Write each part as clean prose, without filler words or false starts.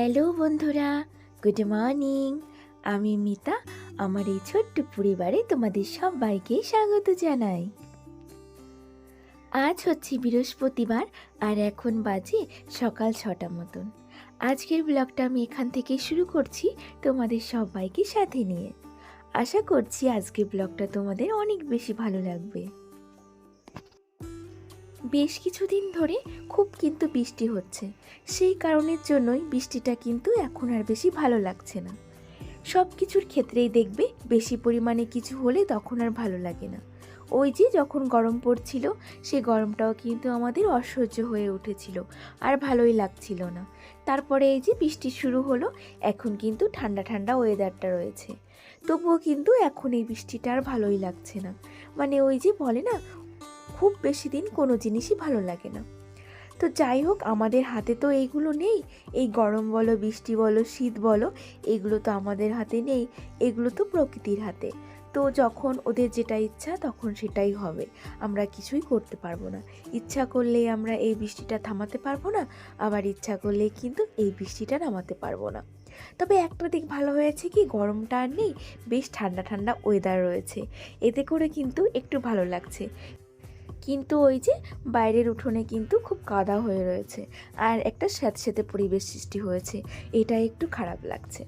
Hello বন্ধুরা, good morning. আমি মিতা। আমার এই ছোট্ট পরিবারে তোমাদের সবাইকে স্বাগত জানাই। আজ হচ্ছে বৃহস্পতিবার আর এখন বাজে সকাল 6টা মতন। আজকের ব্লগটা আমি এখান থেকে শুরু করছি তোমাদের সবাইকে সাথে নিয়ে। আশা করছি আজকের ব্লগটা তোমাদের অনেক বেশি ভালো লাগবে। বেশ কিছুদিন ধরে খুব কিন্তু বৃষ্টি হচ্ছে, সেই কারণের জন্যই বৃষ্টিটা কিন্তু এখন আর বেশি ভালো লাগছে না। সব কিছুর ক্ষেত্রেই দেখবে বেশি পরিমাণে কিছু হলে তখন আর ভালো লাগে না। ওই যে যখন গরম পড়ছিল সেই গরমটাও কিন্তু আমাদের অসহ্য হয়ে উঠেছিল, আর ভালোই লাগছিল না। তারপরে এই যে বৃষ্টি শুরু হলো, এখন কিন্তু ঠান্ডা ঠান্ডা ওয়েদারটা রয়েছে, তবুও কিন্তু এখন এই বৃষ্টিটা আর ভালোই লাগছে না। মানে ওই যে বলে না, খুব বেশি দিন কোনো জিনিসই ভালো লাগে না। তো যাই হোক, আমাদের হাতে তো এইগুলো নেই। এই গরম বলো, বৃষ্টি বলো, শীত বলো, এগুলো তো আমাদের হাতে নেই, এগুলো তো প্রকৃতির হাতে। তো যখন ওদের যেটা ইচ্ছা তখন সেটাই হবে, আমরা কিছুই করতে পারবো না। ইচ্ছা করলেই আমরা এই বৃষ্টিটা থামাতে পারবো না, আবার ইচ্ছা করলেই কিন্তু এই বৃষ্টিটা নামাতে পারবো না। তবে একটা দিক ভালো হয়েছে কি, গরমটা আর নেই, বেশ ঠান্ডা ঠান্ডা ওয়েদার রয়েছে, এতে করে কিন্তু একটু ভালো লাগছে। কিন্তু ওই যে বাইরের উঠোনে কিন্তু খুব কাদা হয়ে রয়েছে, আর একটা স্যাঁতসেঁতে পরিবেশ সৃষ্টি হয়েছে, এটা একটু খারাপ লাগছে।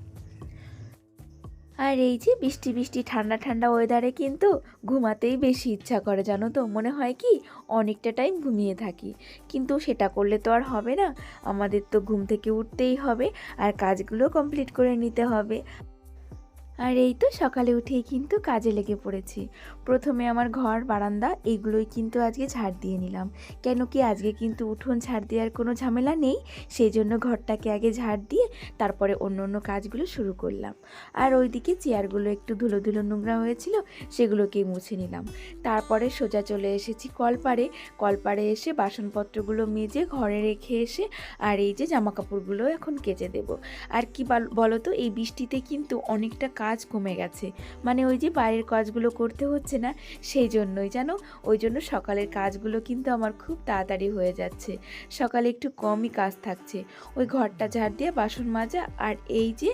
আর এই যে বৃষ্টি বৃষ্টি ঠান্ডা ঠান্ডা ওয়েদারে কিন্তু ঘুমাতেই বেশি ইচ্ছা করে, জানো তো। মনে হয় কি অনেকটা টাইম ঘুমিয়ে থাকি, কিন্তু সেটা করলে তো আর হবে না, আমাদের তো ঘুম থেকে উঠতেই হবে, আর কাজগুলো কমপ্লিট করে নিতে হবে। আর এই তো সকালে উঠেই কিন্তু কাজে লেগে পড়েছি। প্রথমে আমার ঘর বারান্দা এইগুলোই কিন্তু আজকে ঝাড় দিয়ে নিলাম, কেন কি আজকে কিন্তু উঠোন ঝাড় দেওয়ার কোনো ঝামেলা নেই, সেই জন্য ঘরটাকে আগে ঝাড় দিয়ে তারপরে অন্য অন্য কাজগুলো শুরু করলাম। আর ওইদিকে চেয়ারগুলো একটু ধুলো ধুলো নোংরা হয়েছিল, সেগুলোকেই মুছে নিলাম। তারপরে সোজা চলে এসেছি কলপাড়ে। কলপাড়ে এসে বাসনপত্রগুলো মেজে ঘরে রেখে এসে আর এই যে জামা কাপড়গুলো এখন কেচে দেব। আর কি বলো তো, এই বৃষ্টিতে কিন্তু অনেকটা কাজ কমে গেছে, মানে ওই যে বাইরের কাজগুলো করতে হচ্ছে না, সেই জন্যই জানো, ওই জন্য সকালের কাজগুলো কিন্তু আমার খুব তাড়াতাড়ি হয়ে যাচ্ছে, সকালে একটু কমই কাজ থাকছে। ওই ঘরটা ঝাড় দিয়ে বাসন মাজা আর এই যে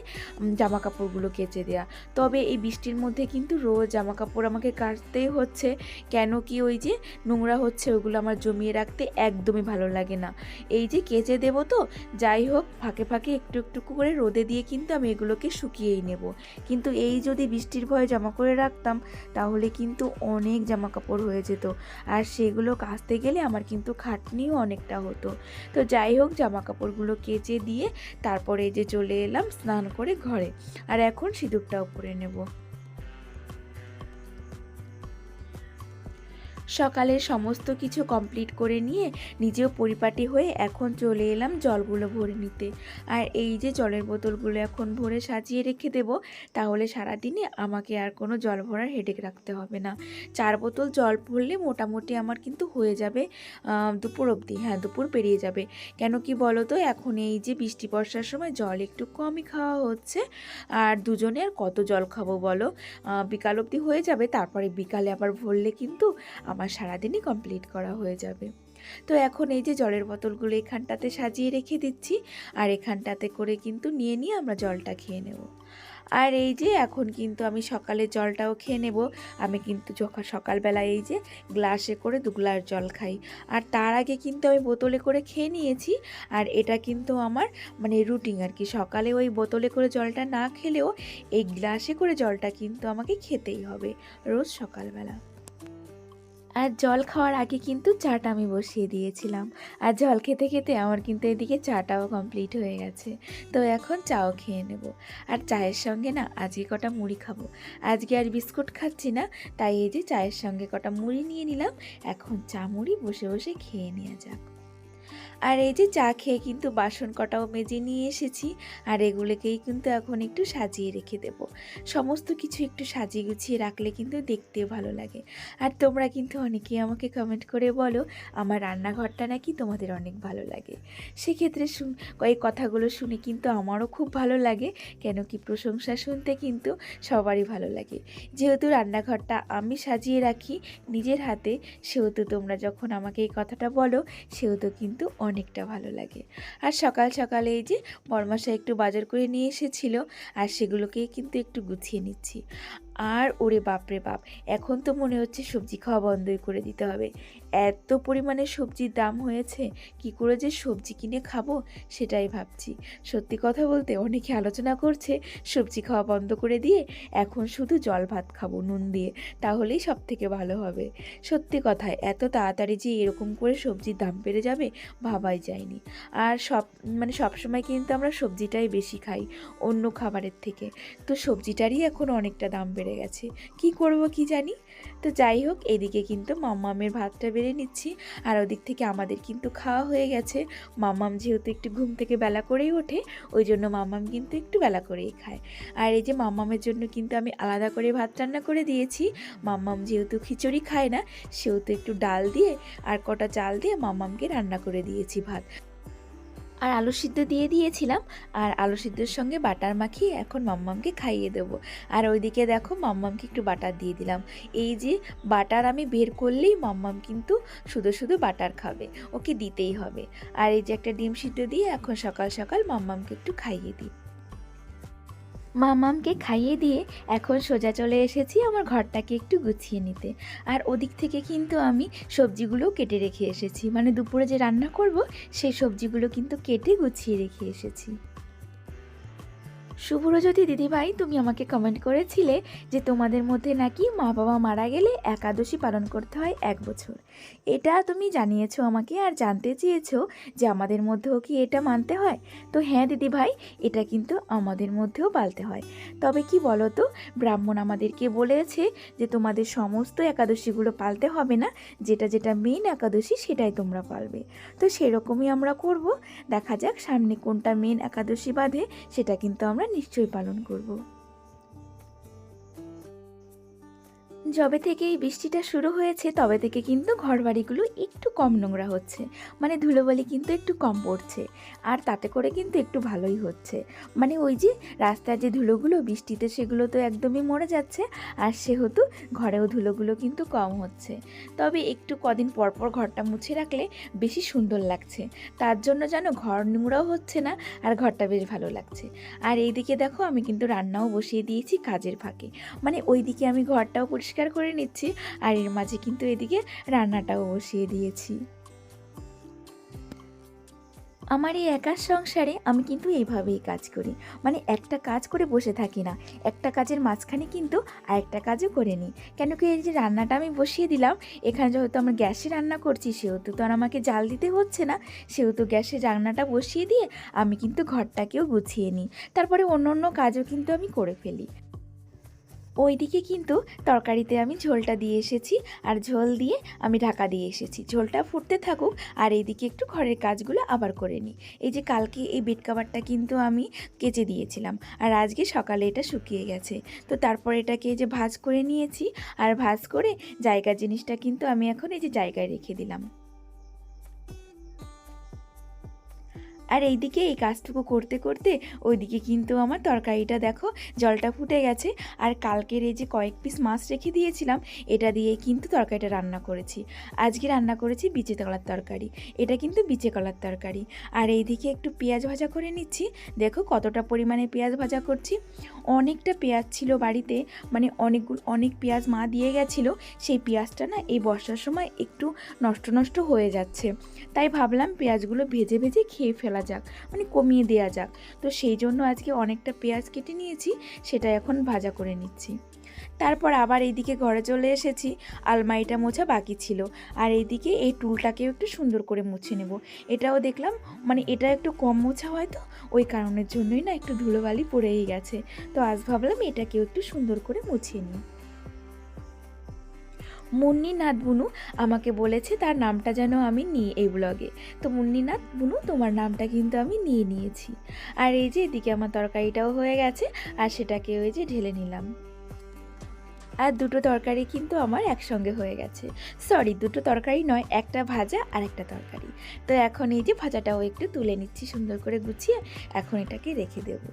জামা কাপড়গুলো কেচে দেওয়া। তবে এই বৃষ্টির মধ্যে কিন্তু রোজ জামা কাপড় আমাকে কাচতেই হচ্ছে, কেন কি ওই যে নোংরা হচ্ছে ওগুলো আমার জমিয়ে রাখতে একদমই ভালো লাগে না। এই যে কেচে দেবো, তো যাই হোক ফাঁকে ফাঁকে একটু একটু করে রোদে দিয়ে কিন্তু আমি এগুলোকে শুকিয়েই নেব। কিন্তু এই যদি বৃষ্টির ভয়ে জমা করে রাখতাম তাহলে কিন্তু অনেক জামা কাপড় হয়ে যেত, আর সেগুলো কাচতে গেলে আমার কিন্তু খাটনিও অনেকটা হতো। তো যাই হোক, জামা কাপড়গুলো কেচে দিয়ে তারপরে এই যে চলে এলাম স্নান করে ঘরে, আর এখন সিঁদুরটাও পরে নেব। সকালের সমস্ত কিছু কমপ্লিট করে নিয়ে নিজেও পরিপাটি হয়ে এখন চলে এলাম জলগুলো ভরে নিতে। আর এই যে জলের বোতলগুলো এখন ভরে সাজিয়ে রেখে দেব, তাহলে সারাদিনে আমাকে আর কোনো জল ভরার হেডেক রাখতে হবে না। 4 বোতল জল ভরলে মোটামুটি আমার কিন্তু হয়ে যাবে দুপুর অবধি। হ্যাঁ, দুপুর পেরিয়ে যাবে। কেন কি বলো তো, এখন এই যে বৃষ্টি বর্ষার সময় জল একটু কমই খাওয়া হচ্ছে, আর দুজনে আর কত জল খাবো বলো, বিকাল অবধি হয়ে যাবে, তারপরে বিকালে আবার ভরলে কিন্তু আমার সারাদিনই কমপ্লিট করা হয়ে যাবে। তো এখন এই যে জলের বোতলগুলো এখানটাতে সাজিয়ে রেখে দিচ্ছি, আর এখানটাতে করে কিন্তু নিয়ে নিয়ে আমরা জলটা খেয়ে নেব। আর এই যে এখন কিন্তু আমি সকালে জলটাও খেয়ে নেব। আমি কিন্তু যখন সকালবেলা এই যে গ্লাসে করে 2 গ্লাস জল খাই, আর তার আগে কিন্তু আমি বোতলে করে খেয়ে নিয়েছি। আর এটা কিন্তু আমার মানে রুটিন আর কি, সকালে ওই বোতলে করে জলটা না খেলেও এই গ্লাসে করে জলটা কিন্তু আমাকে খেতেই হবে রোজ সকালবেলা। আর জল খাওয়ার আগে কিন্তু চাটা আমি বসিয়ে দিয়েছিলাম, আর জল খেতে খেতে আমার কিন্তু এদিকে চাটাও কমপ্লিট হয়ে গেছে। তো এখন চাও খেয়ে নেব। আর চায়ের সঙ্গে না আজকে কটা মুড়ি খাবো, আজকে আর বিস্কুট খাচ্ছি না, তাই এই যে চায়ের সঙ্গে কটা মুড়ি নিয়ে নিলাম। এখন চা মুড়ি বসে বসে খেয়ে নেওয়া যাক। আর এই যে চা খেয়ে কিন্তু বাসন কটাও মেজে নিয়ে এসেছি, আর এগুলোকেই কিন্তু এখন একটু সাজিয়ে রেখে দেব। সমস্ত কিছু একটু সাজিয়ে গুছিয়ে রাখলে কিন্তু দেখতেও ভালো লাগে। আর তোমরা কিন্তু অনেকেই আমাকে কমেন্ট করে বলো আমার রান্নাঘরটা নাকি তোমাদের অনেক ভালো লাগে। সেক্ষেত্রে এই কথাগুলো শুনে কিন্তু আমারও খুব ভালো লাগে, কেন কি প্রশংসা শুনতে কিন্তু সবারই ভালো লাগে। যেহেতু রান্নাঘরটা আমি সাজিয়ে রাখি নিজের হাতে, সেহেতু তোমরা যখন আমাকে এই কথাটা বলো সেহেতু কিন্তু কিন্তু অনেকটা ভালো লাগে। আর সকাল সকালে এই যে বড়মশাই একটু বাজার করে নিয়ে এসেছিল, আর সেগুলোকেই কিন্তু একটু গুছিয়ে নিচ্ছি। আর ওরে বাপরে বাপ, এখন তো মনে হচ্ছে সবজি খাওয়া বন্ধই করে দিতে হবে। এত পরিমাণে সবজির দাম হয়েছে, কি করে যে সবজি কিনে খাবো সেটাই ভাবছি। সত্যি কথা বলতে অনেকে আলোচনা করছে সবজি খাওয়া বন্ধ করে দিয়ে এখন শুধু জল ভাত খাবো নুন দিয়ে, তাহলেই সব থেকে ভালো হবে। সত্যি কথায় এত তাড়াতাড়ি যে এরকম করে সবজির দাম বেড়ে যাবে ভাবাই যায়নি। আর সবসময় কিন্তু আমরা সবজিটাই বেশি খাই অন্য খাবারের থেকে, তো সবজিটারই এখন অনেকটা দাম বেড়ে গেছে। কি করব কি জানি। তো যাই হোক, এদিকে কিন্তু মাম্মামের ভাতটা বেড়ে নিচ্ছি, আর ওদিক থেকে আমাদের কিন্তু খাওয়া হয়ে গেছে। মাম্মাম যেহেতু একটু ঘুম থেকে বেলা করেই ওঠে, ওই জন্য মাম্মাম কিন্তু একটু বেলা করেই খায়। আর এই যে মাম্মামের জন্য কিন্তু আমি আলাদা করে ভাত রান্না করে দিয়েছি। মাম্মাম যেহেতু খিচুড়ি খায় না, সেহেতু একটু ডাল দিয়ে আর কটা চাল দিয়ে মাম্মামকে রান্না করে দিয়েছি ভাত। আর আলু সিদ্ধ দিয়ে দিয়েছিলাম, আর আলু সিদ্ধের সঙ্গে বাটার মাখিয়ে এখন মাম্মামকে খাইয়ে দেবো। আর ওইদিকে দেখো মাম্মামকে একটু বাটার দিয়ে দিলাম। এই যে বাটার আমি বের করলেই মাম্মাম কিন্তু শুধু শুধু বাটার খাবে, ওকে দিতেই হবে। আর এই যে একটা ডিম সিদ্ধ দিয়ে এখন সকাল সকাল মাম্মামকে একটু খাইয়ে দিই। মামামকে খাইয়ে দিয়ে এখন সোজা চলে এসেছি আমার ঘরটাকে একটু গুছিয়ে নিতে। আর ওদিক থেকে কিন্তু আমি সবজিগুলো কেটে রেখে এসেছি, মানে দুপুরে যে রান্না করব সেই সবজিগুলো কিন্তু কেটে গুছিয়ে রেখে এসেছি। শুভ্রজ্যোতি দিদিভাই, তুমি আমাকে কমেন্ট করেছিলে যে তোমাদের মধ্যে নাকি মা বাবা মারা গেলে একাদশী পালন করতে হয় 1 বছর। এটা তুমি জানিয়েছো আমাকে, আর জানতে চেয়েছো যে আমাদের মধ্যেও কি এটা মানতে হয়। তো হ্যাঁ দিদিভাই, এটা কিন্তু আমাদের মধ্যেও পালতে হয়। তবে কি বলো তো, ব্রাহ্মণ আমাদেরকে বলেছে যে তোমাদের সমস্ত একাদশীগুলো পালতে হবে না, যেটা যেটা মেন একাদশী সেটাই তোমরা পালবে। তো সেরকমই আমরা করব। দেখা যাক সামনে কোনটা মেন একাদশী বাঁধে, সেটা কিন্তু আমরা নিশ্চয়ই পালন করব। যবে থেকে এই বৃষ্টিটা শুরু হয়েছে তবে থেকে কিন্তু ঘরবাড়িগুলো একটু কম নোংরা হচ্ছে, মানে ধুলোবালি কিন্তু একটু কম পড়ছে। আর তাতে করে কিন্তু একটু ভালোই হচ্ছে, মানে ওই যে রাস্তার যে ধুলোগুলো বৃষ্টিতে সেগুলো তো একদমই মরে যাচ্ছে, আর সেহেতু ঘরেও ধুলোগুলো কিন্তু কম হচ্ছে। তবে একটু কদিন পর পর ঘরটা মুছে রাখলে বেশি সুন্দর লাগছে, তার জন্য যেন ঘর নোংরাও হচ্ছে না, আর ঘরটা বেশ ভালো লাগছে। আর এইদিকে দেখো আমি কিন্তু রান্নাও বসিয়ে দিয়েছি কাজের ফাঁকে, মানে ওইদিকে আমি ঘরটাও পরিষ্কার করে নিচ্ছি, আর এর মাঝে কিন্তু এদিকে রান্নাটাও বসিয়ে দিয়েছি। আমার এই একার সংসারে আমি কিন্তু এইভাবেই কাজ করি, মানে একটা কাজ করে বসে থাকি না, একটা কাজের মাঝখানে কিন্তু আরেকটা কাজও করে নিই। কেন কি, এই যে রান্নাটা আমি বসিয়ে দিলাম, এখানে যেহেতু আমার গ্যাসে রান্না করছি সেহেতু তো আর আমাকে জাল দিতে হচ্ছে না, সেহেতু গ্যাসে রান্নাটা বসিয়ে দিয়ে আমি কিন্তু ঘরটাকেও গুছিয়ে নিই, তারপরে অন্য অন্য কাজও কিন্তু আমি করে ফেলি। ওইদিকে কিন্তু তরকারিতে আমি ঝোলটা দিয়ে এসেছি, আর ঝোল দিয়ে আমি ঢাকা দিয়ে এসেছি, ঝোলটা ফুটতে থাকুক, আর এইদিকে একটু ঘরের কাজগুলো আবার করে নিই। এই যে কালকে এই বেড কভারটা কিন্তু আমি কেচে দিয়েছিলাম, আর আজকে সকালে এটা শুকিয়ে গেছে। তো তারপর এটাকে এই যে ভাঁজ করে নিয়েছি, আর ভাঁজ করে জায়গার জিনিসটা কিন্তু আমি এখন এই যে জায়গায় রেখে দিলাম। আর এইদিকে এই কাজটুকু করতে করতে ওইদিকে কিন্তু আমার তরকারিটা দেখো জলটা ফুটে গেছে। আর কালকের এই যে কয়েক পিস মাছ রেখে দিয়েছিলাম, এটা দিয়ে কিন্তু তরকারিটা রান্না করেছি। আজকে রান্না করেছি বিচে কলার তরকারি, এটা কিন্তু বিচে কলার তরকারি। আর এইদিকে একটু পেঁয়াজ ভাজা করে নিচ্ছি, দেখো কতটা পরিমাণে পেঁয়াজ ভাজা করছি। অনেকটা পেঁয়াজ ছিল বাড়িতে, মানে অনেক পেঁয়াজ মা দিয়ে গেছিলো, সেই পেঁয়াজটা না এই বর্ষার সময় একটু নষ্ট নষ্ট হয়ে যাচ্ছে, তাই ভাবলাম পেঁয়াজগুলো ভেজে ভেজে খেয়ে ফেলা যাক, মানে কমিয়ে দেওয়া যাক। তো সেই জন্য আজকে অনেকটা পেঁয়াজ কেটে নিয়েছি, সেটা এখন ভাজা করে নিচ্ছি। তারপর আবার এইদিকে ঘরে চলে এসেছি, আলমারিটা মোছা বাকি ছিল, আর এইদিকে এই টুলটাকেও একটু সুন্দর করে মুছে নেব। এটাও দেখলাম, মানে এটা একটু কম মোছা হয়, তো ওই কারণের জন্যই না একটু ধুলোবালি পড়েই গেছে। তো আজ ভাবলাম এটাকেও একটু সুন্দর করে মুছিয়ে নিই। মুন্নিনাথ বুনু আমাকে বলেছে তার নামটা যেন আমি নিই এই ব্লগে, তো মুন্নিনাথ বুনু তোমার নামটা কিন্তু আমি নিয়ে নিয়েছি। আর এই যে এদিকে আমার তরকারিটাও হয়ে গেছে, আর সেটাকে ওই যে ঢেলে নিলাম। আর দুটো তরকারি কিন্তু আমার একসঙ্গে হয়ে গেছে, সরি দুটো তরকারি নয়, একটা ভাজা আর একটা তরকারি। তো এখন এই যে ভাজাটাও একটু তুলে নিচ্ছি সুন্দর করে গুছিয়ে, এখন এটাকে রেখে দেবো।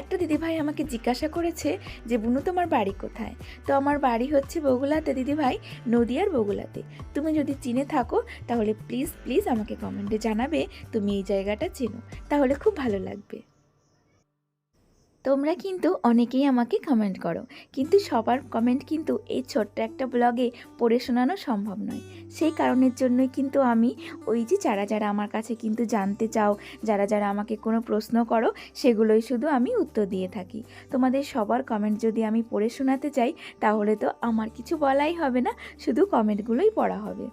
একটা দিদিভাই আমাকে জিজ্ঞাসা করেছে যে বুনু তোমার বাড়ি কোথায়। তো আমার বাড়ি হচ্ছে বগুলাতে দিদিভাই, নদিয়ার বগুলাতে। তুমি যদি চিনে থাকো তাহলে প্লিজ প্লিজ আমাকে কমেন্টে জানাবে তুমি এই জায়গাটা চেনো, তাহলে খুব ভালো লাগবে। তোমরা কিন্তু অনেকেই আমাকে কমেন্ট করো, কিন্তু সবার কমেন্ট কিন্তু এই ছোট্ট একটা ব্লগে পড়ে শোনানো সম্ভব নয়। সেই কারণের জন্যই কিন্তু আমি ওই যে যারা যারা আমার কাছে কিন্তু জানতে চাও, যারা যারা আমাকে কোনো প্রশ্ন করো, সেগুলোই শুধু আমি উত্তর দিয়ে থাকি। তোমাদের সবার কমেন্ট যদি আমি পড়ে শোনাতে চাই তাহলে তো আমার কিছু বলাই হবে না, শুধু কমেন্টগুলোই পড়া হবে।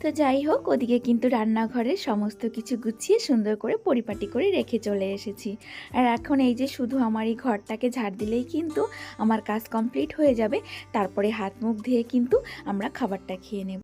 তো যাই হোক, ওদিকে কিন্তু রান্নাঘরের সমস্ত কিছু গুছিয়ে সুন্দর করে পরিপাটি করে রেখে চলে এসেছি। আর এখন এই যে শুধু আমার এই ঘরটাকে ঝাড় দিলেই কিন্তু আমার কাজ কমপ্লিট হয়ে যাবে। তারপরে হাত মুখ ধুয়ে কিন্তু আমরা খাবারটা খেয়ে নেব।